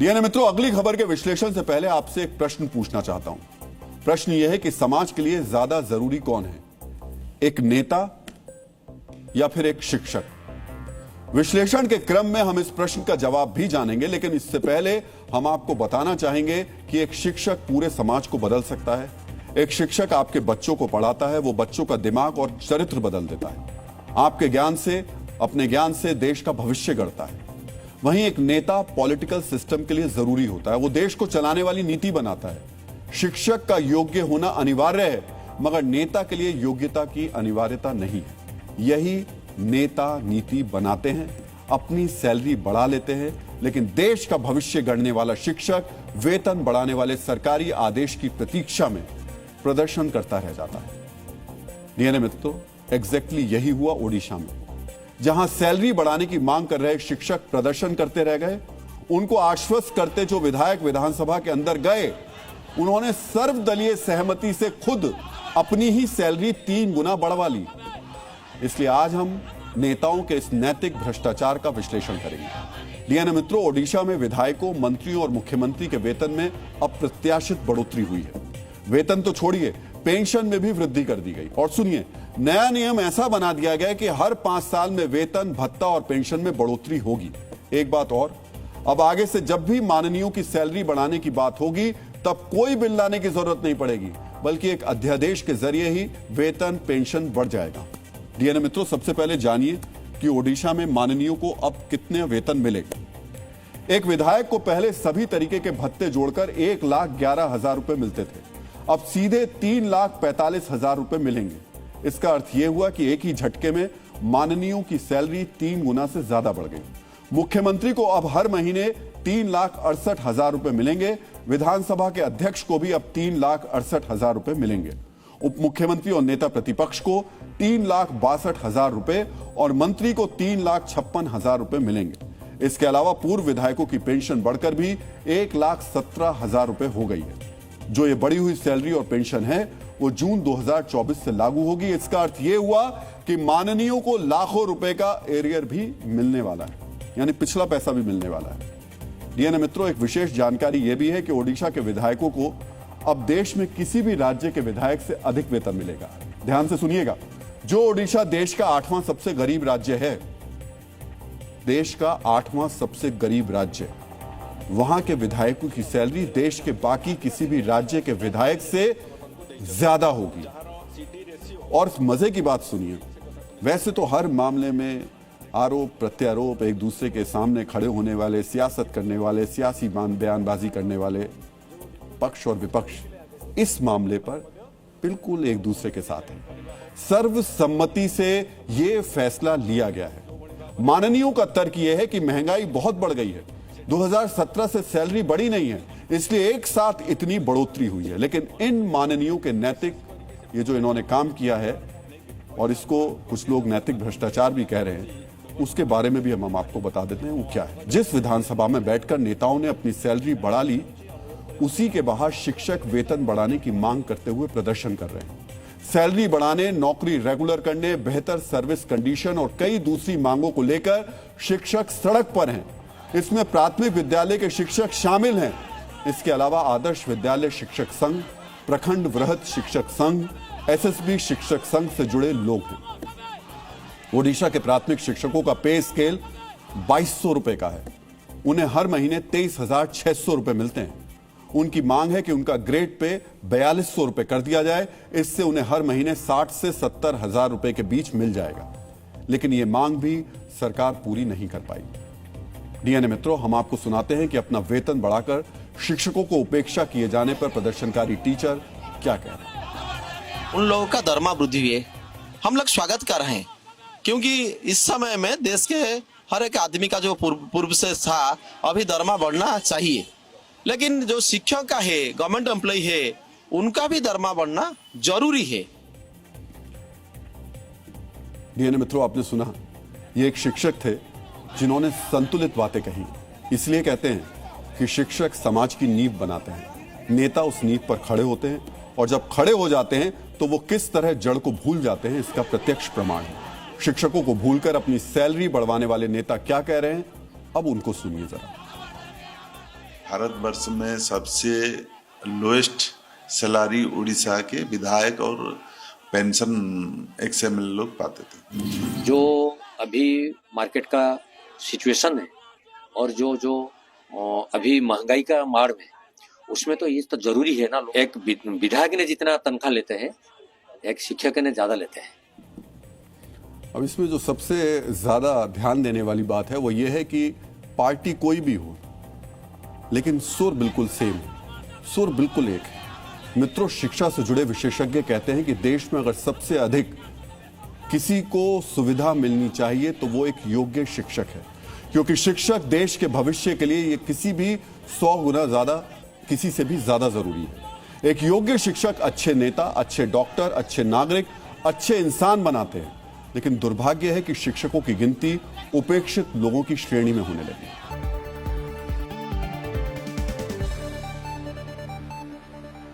DNA मित्रों, अगली खबर के विश्लेषण से पहले आपसे एक प्रश्न पूछना चाहता हूं। प्रश्न यह है कि समाज के लिए ज्यादा जरूरी कौन है, एक नेता या फिर एक शिक्षक? विश्लेषण के क्रम में हम इस प्रश्न का जवाब भी जानेंगे, लेकिन इससे पहले हम आपको बताना चाहेंगे कि एक शिक्षक पूरे समाज को बदल सकता है। एक शिक्षक आपके बच्चों को पढ़ाता है, वो बच्चों का दिमाग और चरित्र बदल देता है। आपके ज्ञान से, अपने ज्ञान से देश का भविष्य गढ़ता है। वहीं एक नेता पॉलिटिकल सिस्टम के लिए जरूरी होता है, वो देश को चलाने वाली नीति बनाता है। शिक्षक का योग्य होना अनिवार्य है, मगर नेता के लिए योग्यता की अनिवार्यता नहीं है। यही नेता नीति बनाते हैं, अपनी सैलरी बढ़ा लेते हैं, लेकिन देश का भविष्य गढ़ने वाला शिक्षक वेतन बढ़ाने वाले सरकारी आदेश की प्रतीक्षा में प्रदर्शन करता रह जाता है। डीएनए मित्रों, एग्जैक्टली यही हुआ ओडिशा में, जहां सैलरी बढ़ाने की मांग कर रहे शिक्षक प्रदर्शन करते रह गए। उनको आश्वस्त करते जो विधायक विधानसभा के अंदर गए, उन्होंने सर्वदलीय सहमति से खुद अपनी ही सैलरी 3 गुना बढ़वा ली। इसलिए आज हम नेताओं के इस नैतिक भ्रष्टाचार का विश्लेषण करेंगे। डीएनए मित्रों, ओडिशा में विधायकों, मंत्रियों और मुख्यमंत्री के वेतन में अप्रत्याशित बढ़ोतरी हुई है। वेतन तो छोड़िए, पेंशन में भी वृद्धि कर दी गई। और सुनिए, नया नियम ऐसा बना दिया गया कि हर 5 साल में वेतन, भत्ता और पेंशन में बढ़ोतरी होगी। एक बात और, अब आगे से जब भी माननीयों की सैलरी बढ़ाने की बात होगी, तब कोई बिल लाने की जरूरत नहीं पड़ेगी, बल्कि एक अध्यादेश के जरिए ही वेतन, पेंशन बढ़ जाएगा। डीएनए मित्रों, सबसे पहले जानिए कि ओडिशा में माननीयों को अब कितने वेतन मिलेगा। एक विधायक को पहले सभी तरीके के भत्ते जोड़कर 1,11,000 रुपए मिलते थे, अब सीधे 3,45,000 रुपए मिलेंगे। इसका अर्थ यह हुआ कि एक ही झटके में माननीयों की सैलरी 3 गुना से ज्यादा बढ़ गई। मुख्यमंत्री को अब हर महीने 3,68,000 रुपए मिलेंगे। विधानसभा के अध्यक्ष को भी अब 3,68,000 रुपए मिलेंगे। उप मुख्यमंत्री और नेता प्रतिपक्ष को 3,62,000 रुपए और मंत्री को 3,56,000 रुपए मिलेंगे। इसके अलावा पूर्व विधायकों की पेंशन बढ़कर भी 1,17,000 रुपए हो गई है। जो ये बढ़ी हुई सैलरी और पेंशन है, वो जून 2024 से लागू होगी। इसका अर्थ ये हुआ कि माननीयों को लाखों रुपए का एरियर भी मिलने वाला है, यानी पिछला पैसा भी मिलने वाला है। डीएनए मित्रों, एक विशेष जानकारी यह भी है कि ओडिशा के विधायकों को अब देश में किसी भी राज्य के विधायक से अधिक वेतन मिलेगा। ध्यान से सुनिएगा, जो ओडिशा देश का 8वां सबसे गरीब राज्य है, देश का 8वां सबसे गरीब राज्य, वहां के विधायकों की सैलरी देश के बाकी किसी भी राज्य के विधायक से ज्यादा होगी। और मजे की बात सुनिए, वैसे तो हर मामले में आरोप प्रत्यारोप, एक दूसरे के सामने खड़े होने वाले, सियासत करने वाले, सियासी बयानबाजी करने वाले पक्ष और विपक्ष इस मामले पर बिल्कुल एक दूसरे के साथ है। सर्वसम्मति से यह फैसला लिया गया है। माननीयों का तर्क यह है कि महंगाई बहुत बढ़ गई है, 2017 से सैलरी बढ़ी नहीं है, इसलिए एक साथ इतनी बढ़ोतरी हुई है। लेकिन इन माननीयों के नैतिक, ये जो इन्होंने काम किया है, और इसको कुछ लोग नैतिक भ्रष्टाचार भी कह रहे हैं, उसके बारे में भी हम आपको बता देते हैं वो क्या है। जिस विधानसभा में बैठकर नेताओं ने अपनी सैलरी बढ़ा ली, उसी के बाहर शिक्षक वेतन बढ़ाने की मांग करते हुए प्रदर्शन कर रहे हैं। सैलरी बढ़ाने, नौकरी रेगुलर करने, बेहतर सर्विस कंडीशन और कई दूसरी मांगों को लेकर शिक्षक सड़क पर हैं। इसमें प्राथमिक विद्यालय के शिक्षक शामिल हैं। इसके अलावा आदर्श विद्यालय शिक्षक संघ, प्रखंड वृहद शिक्षक संघ, एसएसबी शिक्षक संघ से जुड़े लोग हैं। ओडिशा के प्राथमिक शिक्षकों का पे स्केल 2,200 रुपए का है। उन्हें हर महीने 23,600 रुपए मिलते हैं। उनकी मांग है कि उनका ग्रेड पे 4,200 रुपए कर दिया जाए। इससे उन्हें हर महीने 60 से 70,000 रुपए के बीच मिल जाएगा। लेकिन यह मांग भी सरकार पूरी नहीं कर पाई। डीएनए मित्रों, हम आपको सुनाते हैं कि अपना वेतन बढ़ाकर शिक्षकों को उपेक्षा किए जाने पर प्रदर्शनकारी टीचर क्या कह रहे हैं। उन लोगों का दरमा वृद्धि हुए, हम लोग स्वागत कर रहे हैं, क्योंकि इस समय में देश के हर एक आदमी का जो पूर्व से था, अभी दरमा बढ़ना चाहिए। लेकिन जो शिक्षक का है, गवर्नमेंट एम्प्लॉय है, उनका भी दरमा बढ़ना जरूरी है। डीएनए मित्रों, आपने सुना, ये एक शिक्षक थे जिन्होंने संतुलित बातें कही। इसलिए कहते हैं कि शिक्षक समाज की नींव बनाते हैं, नेता उस नींव पर खड़े होते हैं, और जब खड़े हो जाते हैं तो वो किस तरह जड़ को भूल जाते हैं, इसका प्रत्यक्ष प्रमाण है। शिक्षकों को भूलकर अपनी सैलरी बढ़वाने वाले नेता क्या कह रहे हैं, अब उनको सुनिए जरा। भारतवर्ष में सबसे लोएस्ट सैलरी उड़ीसा के विधायक और पेंशन एक्सएमएल लोग पाते थे। जो अभी मार्केट का सिचुएशन है और जो अभी महंगाई का मार में, उसमें तो ये तो जरूरी है ना। एक विधायक ने जितना तनख्वाह लेते हैं, एक शिक्षक ने ज्यादा लेते हैं। अब इसमें जो सबसे ज्यादा ध्यान देने वाली बात है वो ये है कि पार्टी कोई भी हो, लेकिन सुर बिल्कुल सेम है, सुर बिल्कुल एक है। मित्रों, शिक्षा से जुड़े विशेषज्ञ कहते हैं कि देश में अगर सबसे अधिक किसी को सुविधा मिलनी चाहिए तो वो एक योग्य शिक्षक है, क्योंकि शिक्षक देश के भविष्य के लिए ये किसी भी 100 गुना ज्यादा, किसी से भी ज्यादा जरूरी है। एक योग्य शिक्षक अच्छे नेता, अच्छे डॉक्टर, अच्छे नागरिक, अच्छे इंसान बनाते हैं, लेकिन दुर्भाग्य है कि शिक्षकों की गिनती उपेक्षित लोगों की श्रेणी में होने लगी।